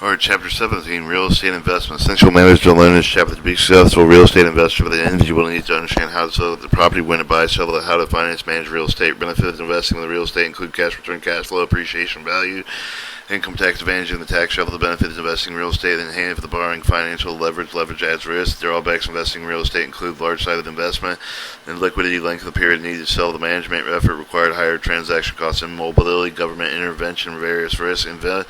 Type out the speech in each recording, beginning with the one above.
Or Chapter 17, Real Estate Investment. Essential matters to learn this chapter to be successful real estate investor for the individual needs to understand how to sell the property, when to buy, sell it, how to finance, manage real estate. Benefits of investing in the real estate include cash return, cash flow, appreciation, value, income tax advantage in the tax shelf. The benefits of investing in real estate in hand for the borrowing, financial leverage. Leverage adds risk. Drawbacks of investing in real estate include large-sided investment and liquidity, length of the period needed to sell, the management effort required, higher transaction costs, immobility, government intervention, various risks. Spend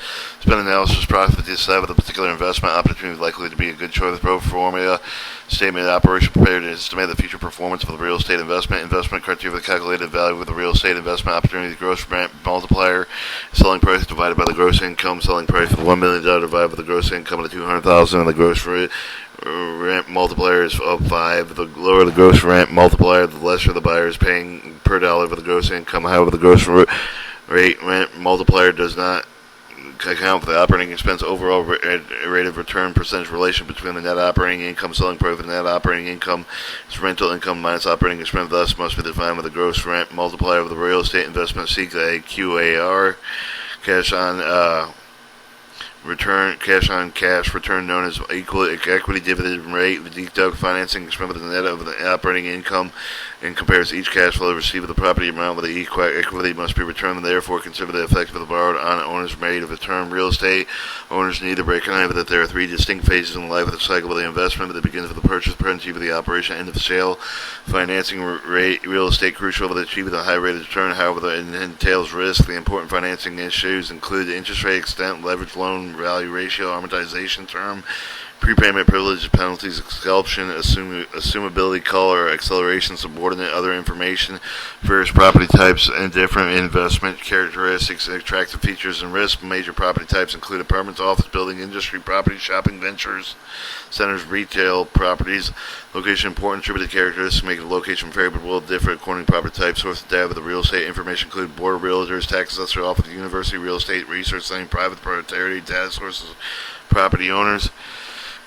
analysis process to decide whether the particular investment opportunity is likely to be a good choice. Pro formula statement operation prepared to estimate the future performance of the real estate investment. Investment criteria for the calculated value of the real estate investment opportunity. The gross rent multiplier, selling price divided by the gross income. Selling price of $1 million divided by the gross income of $200,000, and the gross rent multiplier is of 5. The lower the gross rent multiplier, the lesser the buyer is paying per dollar for the gross income. However, the gross rent multiplier does not account for the operating expense overall rate of return percentage relation between the net operating income, selling price, and net operating income is rental income minus operating expense. Thus, must be defined with the gross rent multiplier of the real estate investment. Seek the QAR, cash on cash return, known as equity dividend rate. The deduct financing expense with the net of the operating income and compares each cash flow received with the property amount with the equity must be returned, and therefore consider the effect of the borrowed on owners made of the term. Real estate owners need to recognize that there are 3 distinct phases in the life of the cycle of the investment, that begins with the purchase, penalty of the operation, end of the sale. Financing rate real estate crucial to achieve a high rate of return. However, it entails risk. The important financing issues include the interest rate, extent, leverage, loan value ratio, amortization term, prepayment privilege, penalties, expulsion, assumability, color, acceleration, subordinate, other information, various property types, and different investment characteristics, attractive features, and risks. Major property types include apartments, office building, industry property, shopping ventures, centers, retail properties. Location important attributed characteristics make the location variable differ according to property type. Source of data with the real estate information include board of realtors, tax assessor, office, university, real estate research center, private proprietary data sources, property owners.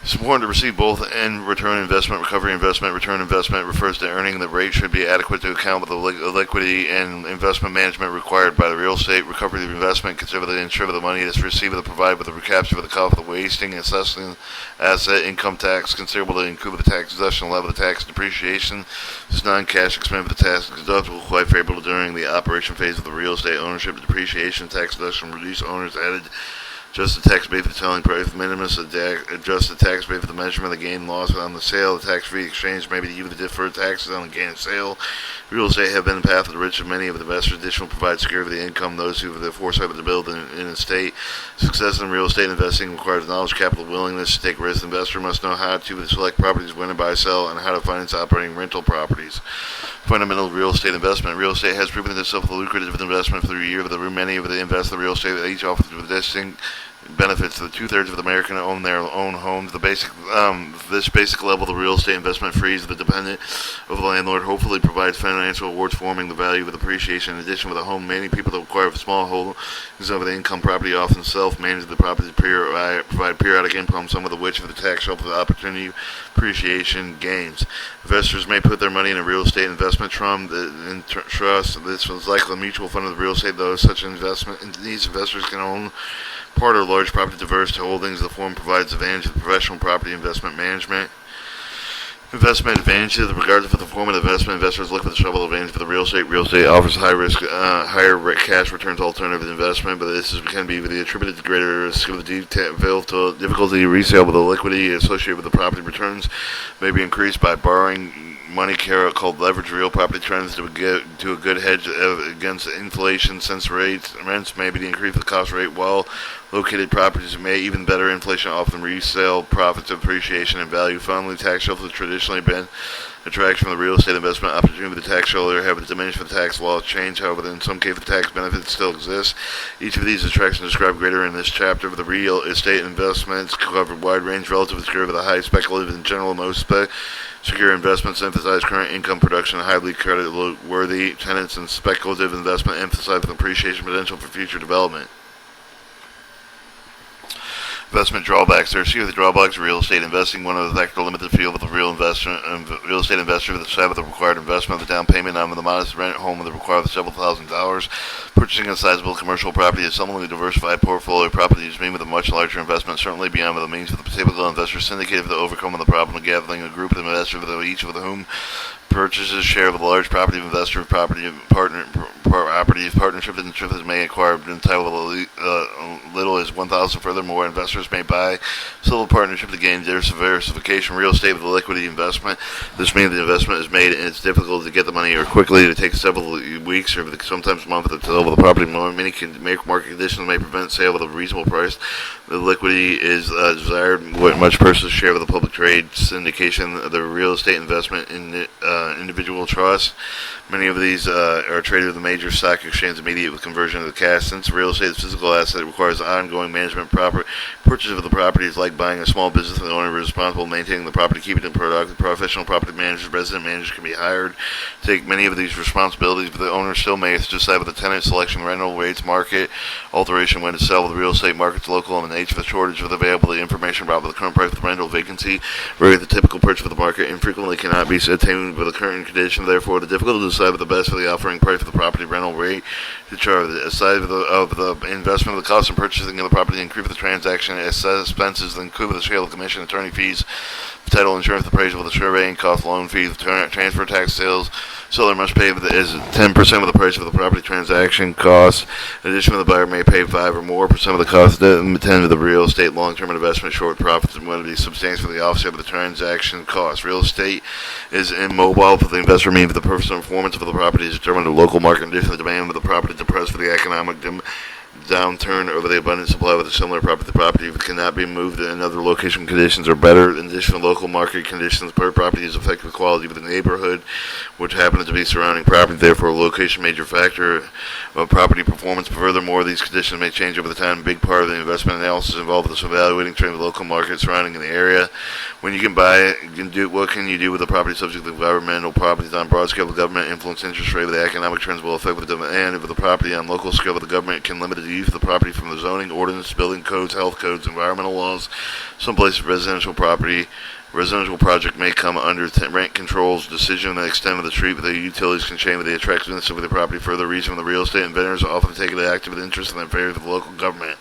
It's important to receive both and return investment. Recovery investment, return investment refers to earning. The rate should be adequate to account with the liquidity and investment management required by the real estate. Recovery of investment, consider the ensure the money is received and provided with the recapture for the cost of the wasting, assessing asset, income tax, considerable to include the tax deduction level of the tax depreciation. This non-cash expense for the tax deductible quite favorable during the operation phase of the real estate ownership. The depreciation tax deduction reduce owners added. Adjust the tax rate for the selling price minimus. Adjust the tax rate for the measurement of the gain loss on the sale. The tax-free exchange may be even the deferred taxes on the gain of sale. Real estate have been the path of the rich, and many of the investors additionally provide security for the income. Those who have the foresight to build in a state. Success in real estate investing requires knowledge, capital, willingness to take risks. The investor must know how to select properties, when to buy, sell, and how to finance operating rental properties. Fundamental real estate investment. Real estate has proven itself a lucrative investment for the year. Many of the invest in real estate that each offers with distinct benefits. The 2/3 of the American own their own homes. This basic level of the real estate investment frees the dependent of the landlord. Hopefully provides financial rewards, forming the value of appreciation. In addition, with a home, many people that acquire small holdings of the income property often self-manage the property, provide periodic income, some of which of the tax shelf of the opportunity appreciation gains. Investors may put their money in a real estate investment trust. This was likely a mutual fund of the real estate, though such investment. These investors can own part or large property diverse to holdings. The form provides advantage of professional property investment management. Investment advantages. Regardless of the form of the investment, investors look for the several advantages for the real estate. Real estate offers high risk, higher cash returns alternative investment, but this can be attributed to greater risk of the difficulty to resale, with the liquidity associated with the property returns may be increased by borrowing money called leverage. Real property trends to a good hedge against inflation, since rents may be increased with the cost rate. Well located properties may even better inflation often resale profits, appreciation, and value. Finally, tax shelter has traditionally been attraction from the real estate investment opportunity, but the tax shelter have diminished with the tax law change. However, in some cases, the tax benefits still exist. Each of these attractions described greater in this chapter. The real estate investments cover a wide range relative to security, with a high speculative in general. Most secure investments emphasize current income production, highly credit-worthy tenants, and speculative investment emphasize the appreciation potential for future development. Investment drawbacks. There are few of the drawbacks of real estate investing. One of the factors limited field of the real estate investor with the size of the required investment, the down payment on the modest rent home with the required several $1,000s. Purchasing a sizable commercial property is similarly diversified portfolio properties mean with a much larger investment, certainly beyond the means of the typical investor syndicated for the overcoming the problem of gathering a group of investors with each of whom purchases share of a large property investor property partnership interests may acquire entitled little as 1,000. Furthermore, investors may buy civil partnership to gain diversification. Real estate with a liquidity investment. This means the investment is made and it's difficult to get the money or quickly. It takes several weeks or sometimes months to sell the property. Many market conditions may prevent sale at a reasonable price. The liquidity is desired. Much persons share with the public trade syndication of the real estate investment in individual trusts. Many of these are traded with the major stock exchange immediate with conversion of the cash. Since real estate is a physical asset, it requires ongoing management. Purchase of the property is like buying a small business. The owner is responsible for maintaining the property, keeping it productive. Professional property managers, resident managers can be hired to take many of these responsibilities, but the owner still may decide with the tenant selection, rental rates, market alteration, when to sell. The real estate market's local and the nature of the shortage of available information about the current price of the rental vacancy vary with the typical purchase of the market and frequently cannot be attained with the current condition. Therefore, the difficulty to decide what the best for the offering price for the property rental rate to charge aside of the investment of the cost of purchasing of the property, increase the transaction expenses, include the sale of commission, attorney fees, title insurance, appraisal, the surveying cost, loan fees, transfer tax, sales. Seller must pay is 10% of the price of the property transaction cost. In addition, the buyer may pay 5 or more % of the cost. 10 of the real estate long-term investment short profits and will be substantial for the offset of the transaction cost. Real estate is immobile for the investor, meaning the purpose and performance of the property is determined by local market conditions. The demand of the property depressed for the economic downturn over the abundant supply with a similar property. The property cannot be moved in other location conditions are better. In addition to local market conditions, per property is affected with quality of the neighborhood, which happens to be surrounding property. Therefore, location major factor of property performance. Furthermore, these conditions may change over the time. A big part of the investment analysis involved with evaluating trend of the local market surrounding in the area. When you can buy it, you can do what can you do with the property subject to governmental properties on broad scale? The government influence interest rate with the economic trends will affect the demand of the property on local scale. But the government can limit the use of the property from the zoning ordinance, building codes, health codes, environmental laws. Some places residential project may come under rent controls. Decision on the extent of the street with the utilities can change with the attractiveness of the property. Further reason the real estate inventors often take an active interest in the affairs of the local government.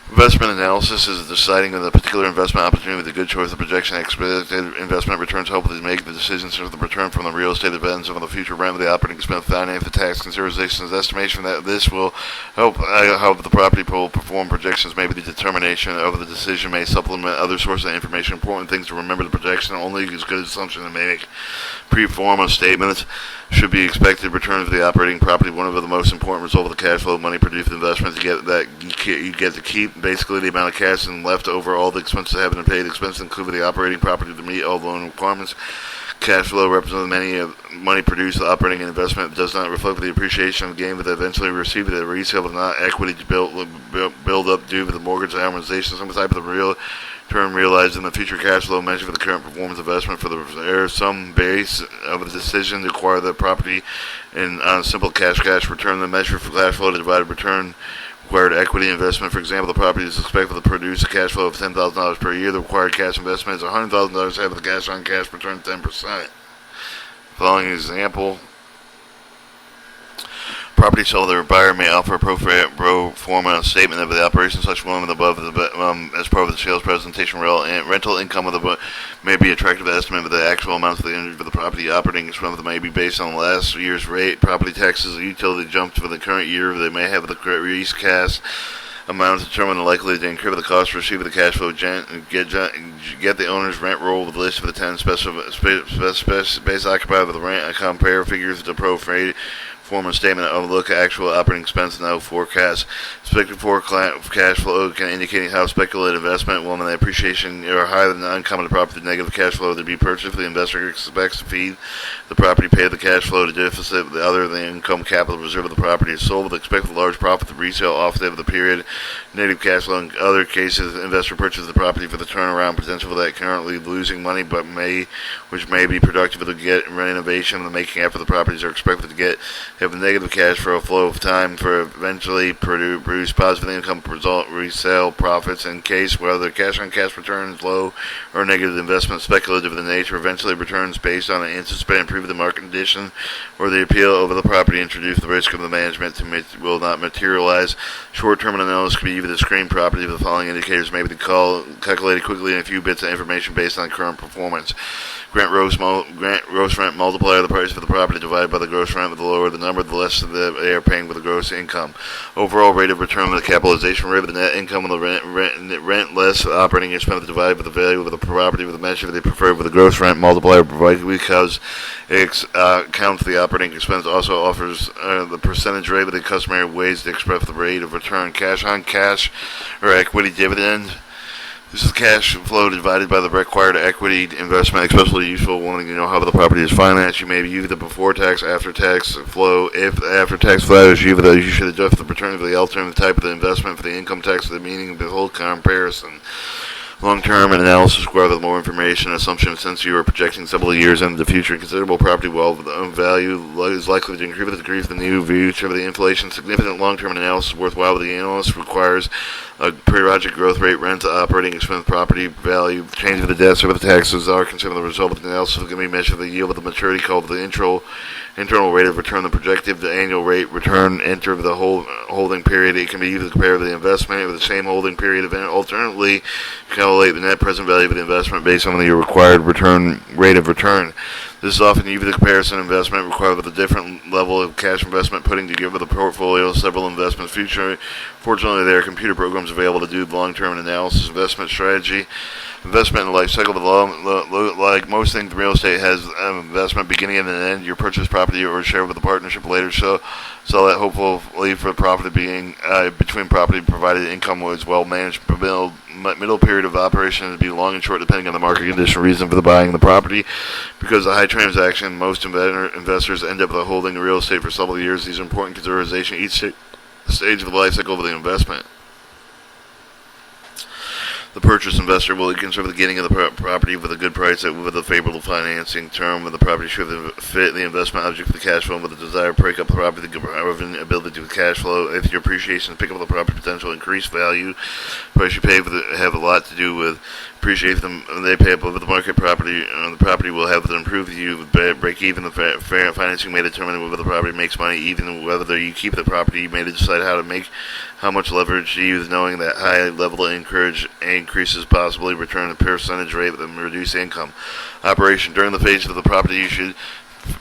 Investment analysis is deciding on the particular investment opportunity with a good choice of projection. Expected investment returns help with making the decisions of the return from the real estate depends on the future rent of the operating expense, finance, the tax considerations, estimation that this will help how the property will perform projections. Maybe the determination of the decision may supplement other sources of information. Important things to remember: the projection only as good assumption to make. Pre-forma statements should be expected returns of the operating property. One of the most important results of the cash flow money produced investments you get to keep basically the amount of cash and left over all the expenses having to pay. The expenses include the operating property to meet all the loan requirements. Cash flow represents many of money produced. The operating investment does not reflect the appreciation of gain, but eventually received at resale, but not equity to build up due to the mortgage amortization. Some type of the real term realized in the future cash flow measure for the current performance investment for the some base of a decision to acquire the property and on a simple cash return. The measure for cash flow to divide return required equity investment. For example, the property is expected to produce a cash flow of $10,000 per year. The required cash investment is $100,000. Have the cash on cash return 10%. Following example. Property sold, the buyer may offer a pro forma statement of the operation such one above as part of the sales presentation. Rental income of the may be attractive estimate of the actual amounts of the energy for the property. Operating expense may be based on last year's rate. Property taxes, utility jumps for the current year. They may have the release cash amount to determine the likelihood to incur the cost to receive the cash flow. Get the owner's rent roll with a list of the 10 space occupied with the rent. Compare figures to pro form a statement of look at actual operating expense and no forecast. Expected cash flow can indicate how speculative investment will and the appreciation are higher than the uncommon property negative cash flow to be purchased. The investor expects to feed the property, pay the cash flow to deficit. The other the income capital reserve of the property is sold with expected large profit to resale offset of the period. negative cash flow. In other cases, the investor purchases the property for the turnaround potential that currently losing money, but which may be productive of the get renovation and the making after the properties are expected to have a negative cash flow of time for eventually produce positive income result resale profits. In case whether cash on cash returns low or negative, investment speculative in nature, eventually returns based on an anticipated improvement of the market condition or the appeal over the property introduce the risk of the management will not materialize. Short-term analysis can be either the screen property. The following indicators may be calculated quickly in a few bits of information based on current performance. Gross rent multiplier the price of the property divided by the gross rent. With the lower the number, the less they are paying with the gross income. Overall rate of return with the capitalization rate of the net income with the rent less operating expense divided by the value of the property with the measure they prefer with the gross rent multiplier provided because it counts the operating expense. Also offers the percentage rate with the customary ways to express the rate of return. Cash on cash or equity dividend. This is cash flow divided by the required equity investment, especially useful when you know how the property is financed. You may view the before tax, after tax flow. If the after tax flow is you should adjust the return of the alternative type of the investment for the income tax, the meaning of the whole comparison. Long-term analysis requires more information and assumptions since you are projecting several years into the future. Considerable property value is likely to increase with the degree of the new future of the inflation. Significant long-term analysis is worthwhile, but the analyst requires a periodic growth rate, rent, operating expense, property value, change of the debt, service taxes are considered the result of the analysis can be measured the yield of the maturity called the internal rate of return, the projected the annual rate return enter the holding period. It can be either compared to the investment with the same holding period event. Alternately, calculate the net present value of the investment based on the required rate of return. This is often even the comparison investment required with a different level of cash investment putting together the portfolio of several investments. Fortunately, there are computer programs available to do long-term analysis investment strategy. Investment in the life cycle, like most things, real estate has an investment beginning and an end. Your purchase property or share with the partnership later, so that hopefully for profit being between property provided income was well managed. Middle period of operation to be long and short depending on the market condition. Reason for the buying the property because of the high transaction. Most investors end up holding real estate for several years. These are important consideration each stage of the life cycle of the investment. The purchase investor will consider the getting of the property with a good price with a favorable financing term. With the property should fit the investment object for the cash flow with the desire to break up the property, the ability to cash flow. If your appreciation to pick up the property potential increased value, price you pay have a lot to do with appreciate them. They pay up with the market property. The property will have to improve you break even. The fair financing may determine whether the property makes money. Even whether you keep the property, you may decide how much leverage to use, knowing that high level of increases possibly return a percentage rate with a reduced income. Operation during the phase of the property, you should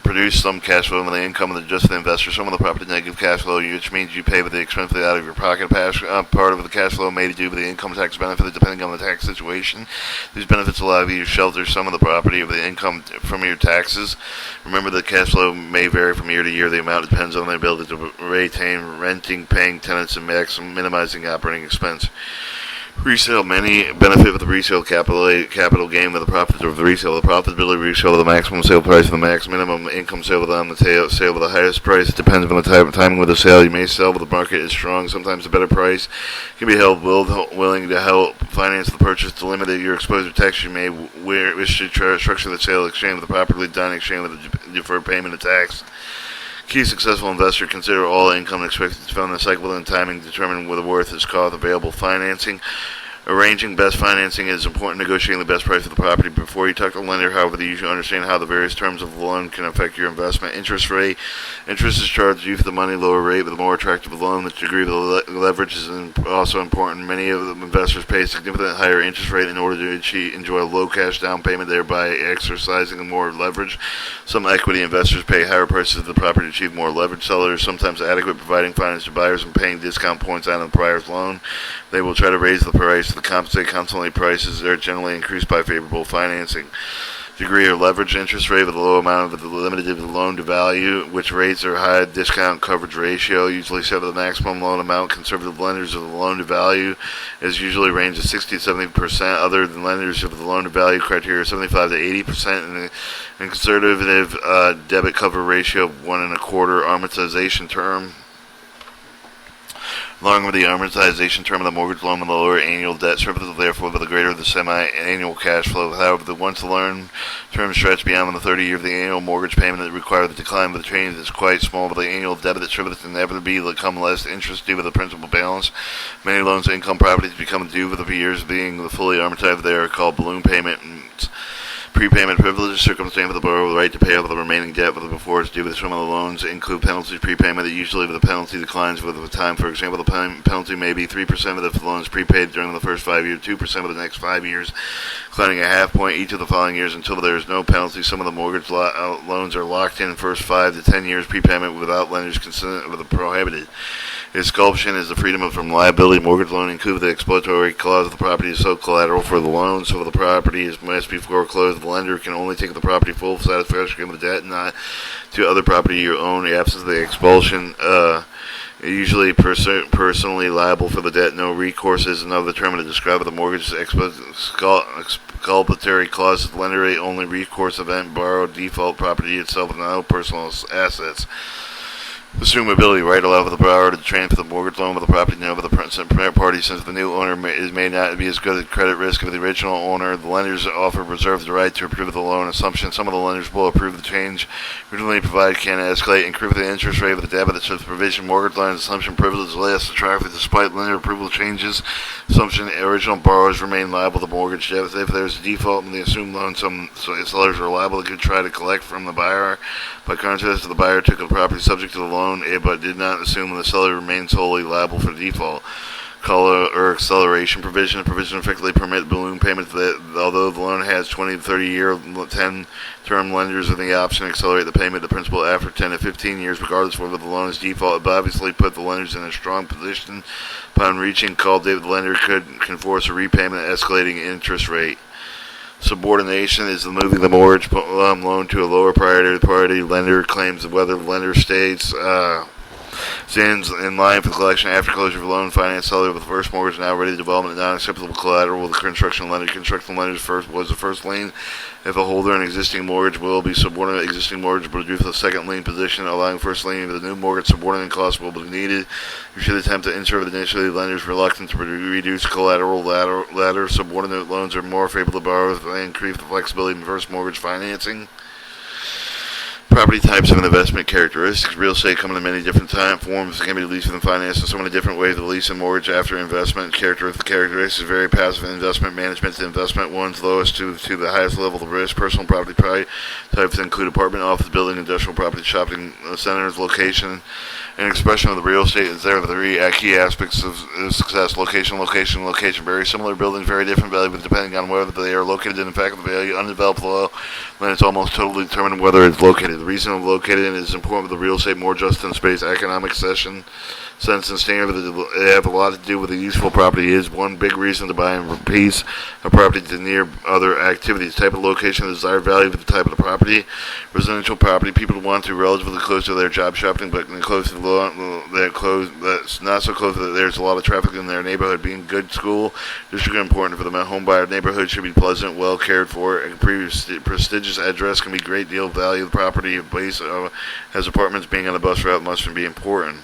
produce some cash flow and the income of just the investor. Some of the property negative cash flow, which means you pay with the expense out of your pocket. Part of the cash flow may do with the income tax benefit depending on the tax situation. These benefits allow you to shelter some of the property of the income from your taxes. Remember that cash flow may vary from year to year. The amount depends on the ability to retain renting, paying tenants, and minimizing operating expense. Resale. Many benefit with the resale capital gain with the profit of the resale. The profitability of resale of the maximum sale price of the minimum income sale on the sale with the highest price. It depends on the timing with the sale. You may sell with the market is strong. Sometimes a better price can be held willing to help finance the purchase to limit your exposure to tax. You may wish to structure the sale exchange with the properly done exchange with a deferred payment of tax. Key successful investor consider all income expected to fund the cycle and timing determine whether worth is cost available financing. Arranging best financing is important. Negotiating the best price for the property before you talk to the lender. However, you should understand how the various terms of the loan can affect your investment. Interest rate. Interest is charged you for the money, lower rate with a more attractive loan. The degree of the leverage is also important. Many of the investors pay a significantly higher interest rate in order to enjoy a low cash down payment, thereby exercising more leverage. Some equity investors pay higher prices of the property to achieve more leverage. Sellers sometimes adequate providing finance to buyers and paying discount points on the buyer's loan. They will try to raise the price to compensate. Constantly prices are generally increased by favorable financing. Degree of leverage. Interest rate with a low amount of the limited loan to value, which rates are high. Discount coverage ratio usually set with the maximum loan amount. Conservative lenders of the loan to value is usually range of 60 to 70%. Other than lenders of the loan to value criteria 75 to 80%, and conservative debit cover ratio of 1.25 amortization term. Longer the amortization term of the mortgage loan, the lower annual debt service, therefore the greater the semi-annual cash flow. However, once the loan term stretched beyond the 30 year of the annual mortgage payment that require the decline of the change is quite small, but the annual debit service inevitably become less interest due to the principal balance. Many loans and income properties become due with the years being fully amortized. They are called balloon payments. Prepayment privilege, circumstance of the borrower with the right to pay off the remaining debt before it's due. With some of the loans include penalties prepayment that usually the penalty declines with the time. For example, the penalty may be 3% of the loans prepaid during the first 5 years, 2% of the next 5 years, declining a half point each of the following years until there is no penalty. Some of the mortgage loans are locked in first 5 to 10 years prepayment without lenders' consent with the prohibited. Expulsion is the freedom from liability. Mortgage loan includes the exploratory clause of the property is so collateral for the loan, so the property must be foreclosed. The lender can only take the property full satisfaction of the debt, not to other property you own. The absence of the expulsion, usually personally liable for the debt. No recourse is another term to describe the mortgage exculpatory clause. The lender only recourse event borrowed default property itself and no personal assets. Assumability right allow for the borrower to transfer the mortgage loan with the property now with the present party since the new owner may not be as good at credit risk as the original owner. The lenders offer reserve the right to approve the loan assumption. Some of the lenders will approve the change originally provided can escalate and improve the interest rate of the debit that shows provision. Mortgage loan assumption privilege lasts attractive despite lender approval changes. Assumption original borrowers remain liable to mortgage debt. If there is a default in the assumed loan, some sellers are liable to try to collect from the buyer. By contrast, the buyer took the property subject to the loan, but did not assume the seller remained solely liable for default. Color or acceleration provision. The provision effectively permit balloon payments that, although the loan has 20 to 30 year, 10 term lenders with the option to accelerate the payment of the principal after 10 to 15 years, regardless of whether the loan is default. It obviously put the lenders in a strong position. Upon reaching call date, the lender can force a repayment at escalating interest rate. Subordination is moving the mortgage loan to a lower priority lender. Claims whether the lender stands in line for the collection after closure of the loan. Finance seller with the first mortgage now ready to development non-acceptable collateral with the construction lender. Construction lender's was the first lien. If a holder in existing mortgage will be subordinate, existing mortgage will due for the second lien position, allowing first lien of the new mortgage subordinate costs will be needed. You should attempt to insert initially lenders reluctant to reduce collateral. Latter subordinate loans are more favorable to borrowers and increase the flexibility in first mortgage financing. Property types of investment characteristics. Real estate come in many different forms. It can be leased and financed in so many different ways. The lease and mortgage after investment characteristics very passive investment management. The investment one's lowest to the highest level of risk. Personal property types include apartment, office, building, industrial property, shopping centers, location, and expression of the real estate is there. The three key aspects of success: location. Very similar buildings, very different value, but depending on whether they are located in. In fact, the value undeveloped low, when it's almost totally determined whether it's located. The reason it's located in is important with the real estate more just in space, economic sense and standard. They have a lot to do with the useful property is. One big reason to buy and piece a property to near other activities. Type of location, the desired value of the type of the property. Residential property, people want to relatively close to their job shopping, but close to that's not so close that there's a lot of traffic in their neighborhood. Being good school district important for the home buyer. Neighborhood should be pleasant, well cared for. A prestigious address can be a great deal of value. The property base has apartments. Being on a bus route must be important.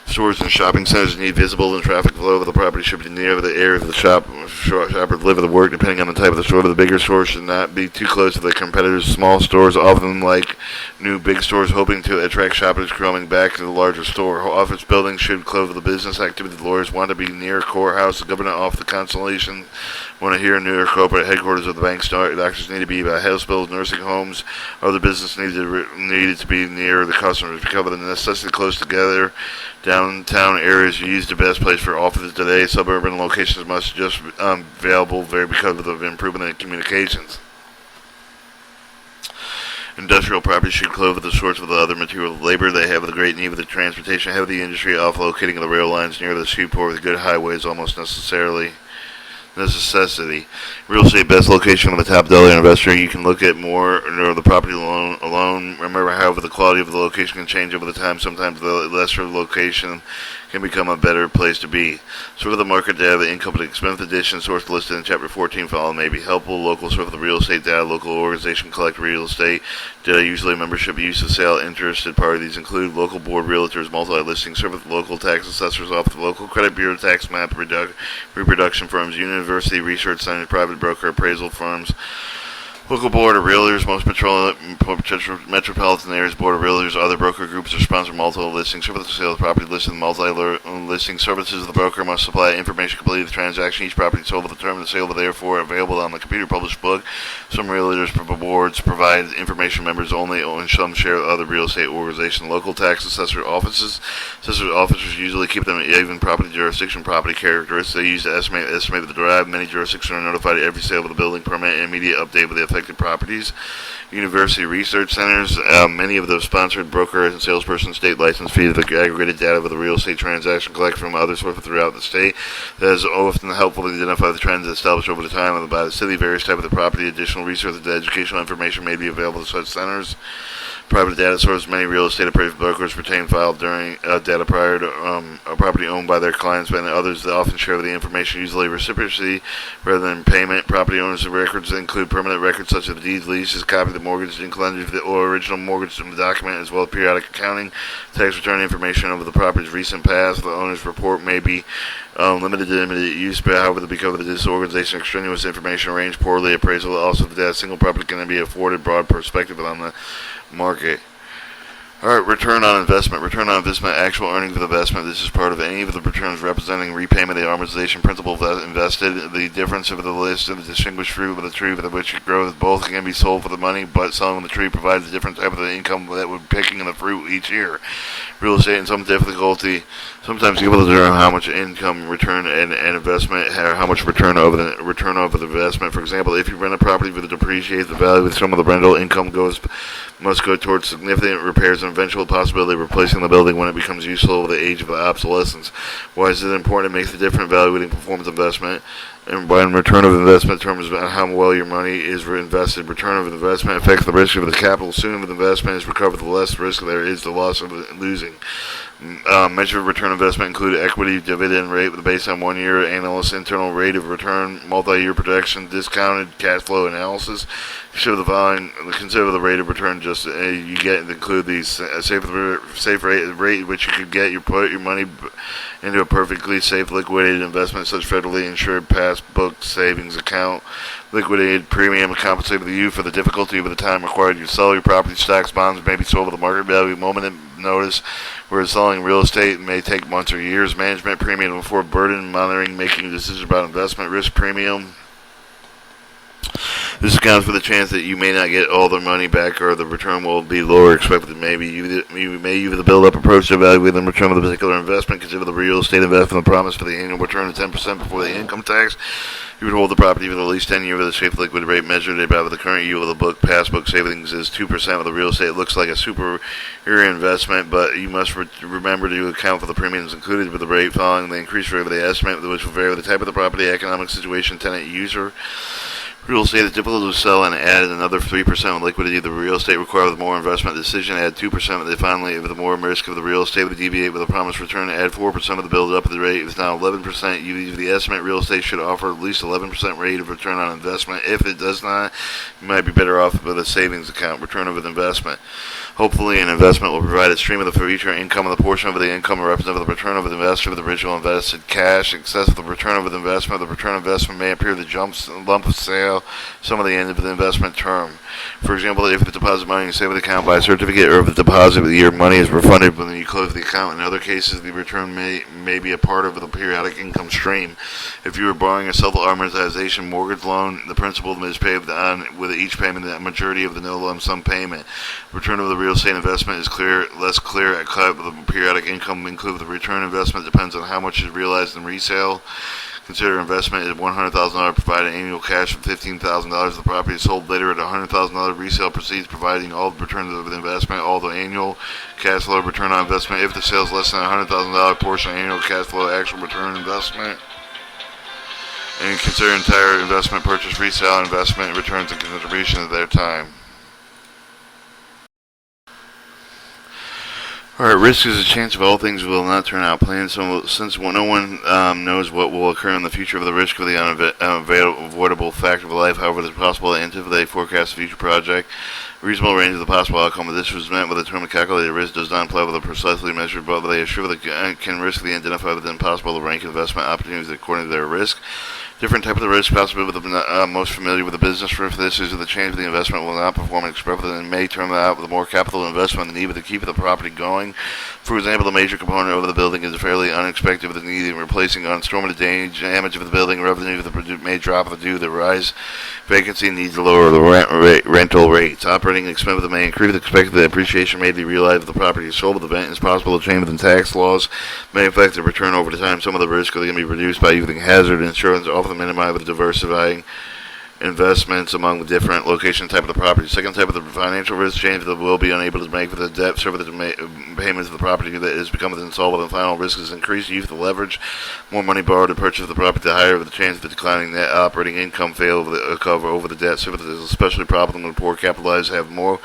Stores and shopping centers need visible and traffic flow of the property should be near the area of the shopper live or the work, depending on the type of the store. The bigger stores should not be too close to the competitors. Small stores, often like new big stores, hoping to attract shoppers coming back to the larger store. Office buildings should close the business activity. The lawyers want to be near courthouse, the government off the constellation. Want to hear near corporate headquarters of the bank. Doctors need to be by hospitals, nursing homes. Other business needed to be near the customers. Because of the necessity close together, downtown areas are used the best place for offices today. Suburban locations must just be available because of the improvement in communications. Industrial property should close with the source of the other material labor. They have the great need of the transportation. Heavy industry off locating of the rail lines near the seaport with good highways almost necessity. Real estate best location of a top dollar investor. You can look at more or the property alone. Remember, however, the quality of the location can change over the time. Sometimes the lesser location can become a better place to be. Sort of the market data, the income and expense addition source listed in Chapter 14 following may be helpful. Local sort of the real estate data, local organization collect real estate data, usually membership, use of sale, interested parties include local board realtors, multi-listing, service local tax assessors, office, local credit bureau, tax map, reproduction firms, university research centers, private broker, appraisal firms, local board of realtors, most metropolitan areas board of realtors, other broker groups or sponsor multiple listings, service sales property listed, multi-listing services. The broker must supply information completed the transaction. Each property sold with the term of the sale, but therefore available on the computer published book. Some realtors boards provide information members only, and some share with other real estate organizations. Local tax assessor offices. Officers usually keep them even property jurisdiction, property characteristics they use to estimate the drive. Many jurisdictions are notified at every sale of the building permit and immediate update with the affected properties. University research centers, many of the sponsored broker and salesperson state license feed the aggregated data with the real estate transaction collected from other sources throughout the state. That is often helpful to identify the trends established over the time by the city, various type of the property. Additional research and educational information may be available to such centers. Private data sources. Many real estate appraisal brokers retain filed during data prior to a property owned by their clients, and others that often share the information, usually reciprocity rather than payment. Property owners' records include permanent records such as the deeds, leases, copy of the mortgage, including the original mortgage document, as well as periodic accounting, tax return information over the property's recent past. The owner's report may be limited to immediate use, but however, because of this organization, extraneous information arranged poorly, appraisal also that single property can be afforded broad perspective on the market. Alright, return on investment. Return on investment, actual earnings of investment. This is part of any of the returns representing repayment of the amortization principal invested. The difference of the list of the distinguished fruit of the tree with which it grows. Both can be sold for the money, but selling the tree provides a different type of income that would picking in the fruit each year. Real estate and some difficulty. Sometimes able to determine how much income return and investment, or how much return over the investment. For example, if you rent a property with a depreciate, the value of some of the rental income must go towards significant repairs and eventual possibility of replacing the building when it becomes useful over the age of obsolescence. Why is it important? It makes a difference evaluating performance investment. And when return of investment determines how well your money is reinvested. Return of investment affects the risk of the capital. Sooner the investment is recovered, the less risk there is the loss of losing. Measure of return investment include equity dividend rate based on 1 year analyst internal rate of return, multi-year projection, discounted cash flow analysis. Consider the following. Consider the rate of return just you get include these safe rate which you could get. You put your money into a perfectly safe liquidated investment such federally insured passbook savings account. Liquidated premium compensated you for the difficulty of the time required. You sell your property, stocks, bonds may be sold with a market value moment notice, whereas selling real estate may take months or years. Management premium before burden monitoring making decisions about investment risk premium. This accounts for the chance that you may not get all the money back or the return will be lower expected. Maybe you may use the build-up approach to evaluate the return of the particular investment. Consider the real estate investment promise for the annual return of 10% before the income tax. You would hold the property for at least 10 years with a safe liquid rate measured by the current yield of the passbook savings is 2% of the real estate. It looks like a superior investment, but you must remember to account for the premiums included with the rate following the increased rate of the estimate, which will vary with the type of the property, economic situation, tenant, user. Real estate is difficult to sell and add another 3% of liquidity. The real estate requires more investment decision. Add 2%. They finally, with the more risk of the real estate, would deviate with a promised return. Add 4% of the build up of the rate. It's now 11%. You use the estimate. Real estate should offer at least 11% rate of return on investment. If it does not, you might be better off with a savings account. Return of an investment. Hopefully, an investment will provide a stream of the future income of the portion of the income representative of the return of the investor of the original invested cash. Excess of the return of the investment. The return of investment may appear the lump of sale some of the end of the investment term. For example, if the deposit money is saved with the account by a certificate, or if the deposit of the year money is refunded when you close the account. In other cases, the return may be a part of the periodic income stream. If you are borrowing a self-amortization mortgage loan, the principal is paid on with each payment the majority of the no lump sum payment. Return of the real estate investment is less clear at cut, but the periodic income included the return investment depends on how much is realized in resale. Consider investment is $100,000 provided annual cash of $15,000. The property is sold later at $100,000 resale proceeds, providing all the returns of the investment, all the annual cash flow return on investment. If the sale is less than $100,000 portion of annual cash flow, actual return on investment. And consider entire investment purchase, resale, investment, returns, and contributions at their time. Alright, risk is a chance of all things will not turn out planned, so since no one knows what will occur in the future of the risk of the unavoidable fact of life, however, it is possible to anticipate, forecast the future project. A reasonable range of the possible outcome of this was meant with the term calculated risk does not imply with a precisely measured, but they assure that can risk the identify with the impossible to rank investment opportunities according to their risk. Different type of the risk possibly with the most familiar with the business risk. This is the change of the investment will not perform expected and may turn out with more capital investment and the need to keep the property going. For example, the major component of the building is fairly unexpected with the need in replacing on storm and damage of the building. Revenue may drop due to the rise vacancy needs to lower the rental rates. Operating expenses may increase. Expected the appreciation may be realized if the property is sold. But the event is possible to change within tax laws may affect the return over time. Some of the risk can be reduced by using hazard insurance, often minimized with diversifying investments among the different location type of the property. Second type of the financial risk change that will be unable to make with the debt service payments of the property that is become insolvent. And final risk is increased use of leverage. More money borrowed to purchase the property, the higher the chance of the declining net operating income fail to cover over the debt service. Is especially problem when poor capitalized have more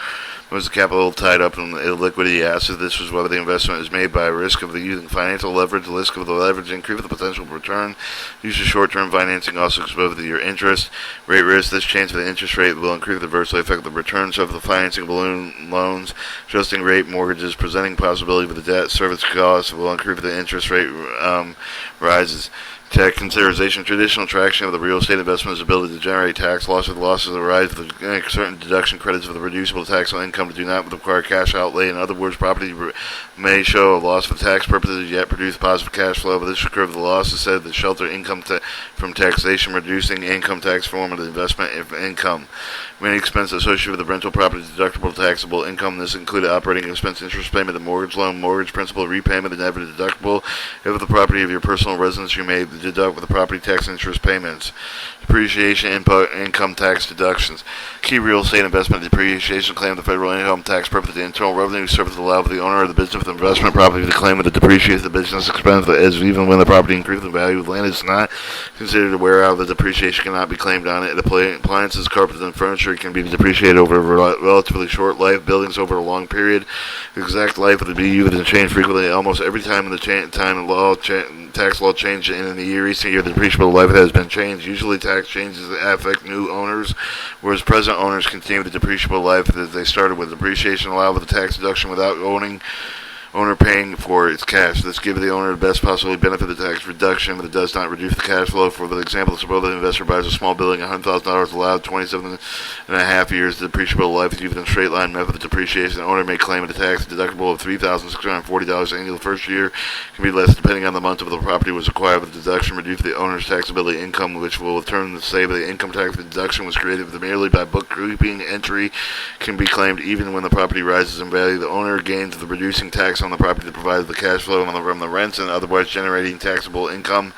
was the capital tied up in illiquidity assets. This was whether the investment is made by risk of the using financial leverage, the risk of the leverage increase with the potential return. Use of short-term financing also exposed to your interest rate risk. This change of the interest rate will increase adversely affect the returns of the financing balloon loans. Adjusting rate mortgages presenting possibility for the debt service costs will increase the interest rate rises. Tax consideration. Traditional traction of the real estate investment is ability to generate tax losses. Losses arise with certain deduction credits for the reducible taxable income that do not require cash outlay. In other words, property may show a loss for tax purposes yet produce positive cash flow, but this curve of the loss is said to shelter income from taxation, reducing income tax form of the investment income. Many expenses associated with the rental property deductible taxable income. This included operating expense, interest payment, the mortgage loan, mortgage principal repayment, and never deductible. If the property of your personal residence, you may deduct with the property tax interest payments. Depreciation, income tax deductions. Key real estate investment depreciation claim the federal income tax purpose. The Internal Revenue Service allow for the owner of the business with investment property to claim with the depreciation the business expense as even when the property increases the value of land is not considered a warehouse. The depreciation cannot be claimed on it. Appliances, carpets, and furniture can be depreciated over a relatively short life. Buildings over a long period. The exact life of the BU has changed frequently. Almost every time in the tax law changed in the year. Recent year, the depreciable life has been changed. Usually, tax changes affect new owners, whereas present owners continue with the depreciable life that they started with. Depreciation allowed with the tax deduction without owner paying for its cash. This gives the owner the best possible benefit of the tax reduction, but it does not reduce the cash flow. For the example, suppose the investor buys a small building, $100,000 allowed, 27 and a half years. The depreciable life is used in a straight line method of depreciation. The owner may claim a tax deductible of $3,640 annual. The first year can be less depending on the month of the property was acquired. With the deduction, reduce the owner's taxability income, which will in turn save the income tax. The deduction was created merely by bookkeeping entry, can be claimed even when the property rises in value. The owner gains the reducing tax on the property that provides the cash flow from the rents and otherwise generating taxable income.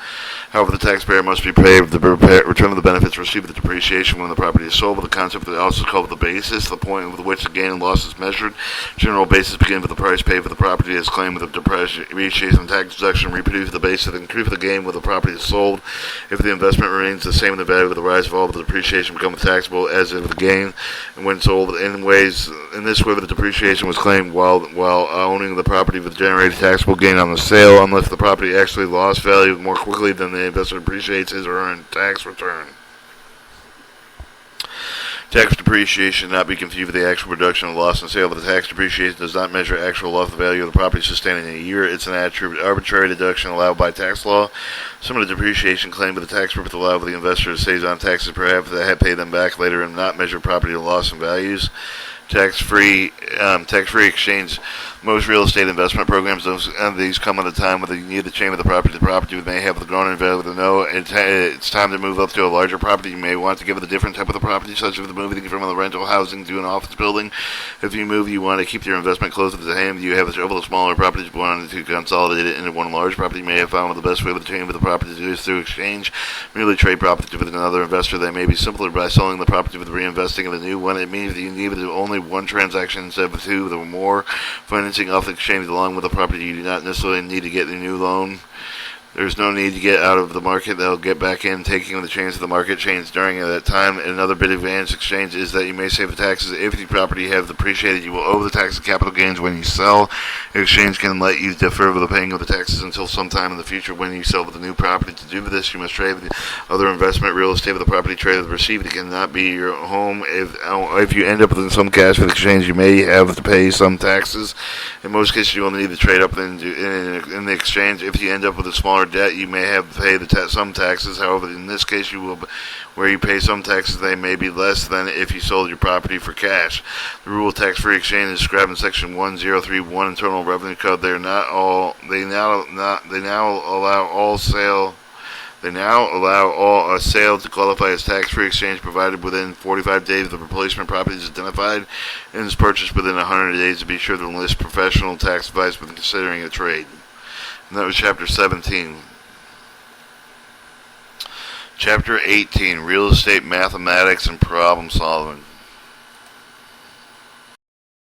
However, the taxpayer must be paid the return of the benefits received with the depreciation when the property is sold. But the concept that also called the basis, the point with which the gain and loss is measured. General basis begins with the price paid for the property as claimed with the depreciation tax deduction. Reproduce the basis and increase the gain when the property is sold. If the investment remains the same in the value, with the rise of all of the depreciation becomes taxable as if the gain and when sold. In this way, the depreciation was claimed while owning the property with generated taxable gain on the sale, unless the property actually lost value more quickly than the investor appreciates his or her tax return. Tax depreciation not be confused with the actual reduction of loss and sale, but the tax depreciation does not measure actual loss of value of the property sustained in a year. It's an arbitrary deduction allowed by tax law. Some of the depreciation claimed by the tax purpose allowed for the investor to save on taxes perhaps that had paid them back later and not measure property loss and values. Tax-free exchange. Most real estate investment programs, these come at a time when you need to change with the property. The property may have grown in value. It's time to move up to a larger property. You may want to give it a different type of the property, such as moving from a rental housing to an office building. If you move, you want to keep your investment closer to hand. You have several smaller properties, you want to consolidate it into one large property. You may have found the best way to change with the property is through exchange. Merely trade property with another investor. They may be simpler by selling the property with reinvesting in the new one. It means that you need only one transaction instead of two or more. Financing off the exchange along with the property. You do not necessarily need to get a new loan. There's no need to get out of the market. They'll get back in, taking the chance of the market change during that time. And another big advantage exchange is that you may save the taxes. If the property have depreciated, you will owe the tax and capital gains when you sell. Exchange can let you defer the paying of the taxes until sometime in the future when you sell the new property. To do this, you must trade with the other investment real estate with the property traded received. It cannot be your home. If you end up with some cash for the exchange, you may have to pay some taxes. In most cases, you will need to trade up in the exchange. If you end up with a smaller debt, you may have to pay some taxes. However, in this case, where you pay some taxes, they may be less than if you sold your property for cash. The rule of tax-free exchange is described in Section 1031 Internal Revenue Code. They now allow a sale to qualify as tax-free exchange provided within 45 days of the replacement property is identified and is purchased within 100 days. To be sure to enlist professional tax advice when considering a trade. And that was Chapter 17. Chapter 18, Real Estate Mathematics and Problem Solving.